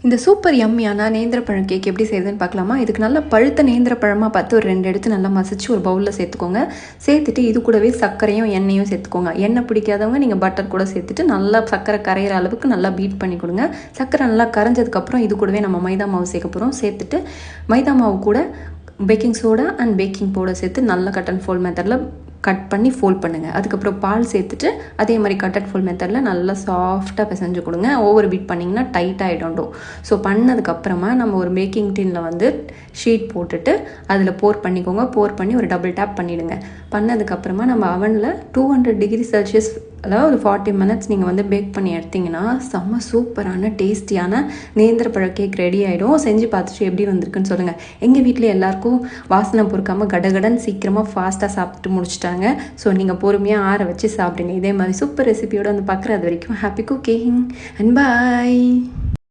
இந்த super யம்மியான நேந்திரப்பழம் cake எப்படி செய்யுதுன்னு பார்க்கலாமா? இதுக்கு நல்லா பழுத்த நேந்திரப்பழமாக பார்த்து ஒரு 2 எடுத்து நல்லா மசிச்சு ஒரு பவுலில் சேர்த்துக்கோங்க. சேர்த்துட்டு இது கூடவே சர்க்கரையும் எண்ணெயும் சேர்த்துக்கோங்க. எண்ணெய் பிடிக்காதவங்க நீங்கள் பட்டர் கூட சேர்த்துட்டு நல்லா சர்க்கரை கரையிற அளவுக்கு நல்லா பீட் பண்ணி கொடுங்க. சர்க்கரை நல்லா கரைஞ்சதுக்கப்புறம் இது கூடவே நம்ம மைதா மாவு சேர்க்க போகிறோம். சேர்த்துட்டு மைதா மாவு கூட baking soda and baking powder சேர்த்து நல்லா கட் அண்ட் ஃபோல்ட் மெத்தடில் கட் பண்ணி ஃபோல்ட் பண்ணுங்கள். அதுக்கப்புறம் பால் சேர்த்துட்டு அதே மாதிரி கட் அண்ட் ஃபோல்ட் மெத்தடில் நல்லா சாஃப்டாக பிசைஞ்சு கொடுங்க. ஓவர் பீட் பண்ணிங்கன்னா டைட் ஆகிடும். ஸோ பண்ணதுக்கப்புறமா நம்ம ஒரு பேக்கிங் டின்னில் வந்து ஷீட் போட்டுட்டு அதில் போர் பண்ணிக்கோங்க. போர் பண்ணி ஒரு டபுள் டேப் பண்ணிவிடுங்க. பண்ணதுக்கப்புறமா நம்ம அவனில் 200 டிகிரி செல்சியஸ் அதாவது ஒரு 40 மினிட்ஸ் நீங்கள் வந்து பேக் பண்ணி எடுத்திங்கன்னா செம்ம சூப்பரான டேஸ்டியான நேந்திரப்பழ கேக் ரெடி ஆகிடும். செஞ்சு பார்த்துட்டு எப்படி வந்திருக்குன்னு சொல்லுங்கள். எங்கள் வீட்டில் எல்லாருக்கும் வாசனை பொறுக்காமல் கடகடன் சீக்கிரமாக ஃபாஸ்ட்டாக சாப்பிட்டு முடிச்சிட்டாங்க. ஸோ நீங்கள் பொறுமையாக ஆற வச்சு சாப்பிடுங்க. இதே மாதிரி சூப்பர் ரெசிபியோடு வந்து பார்க்குறது வரைக்கும் ஹாப்பி குக்கிங் அண்ட் பாய்.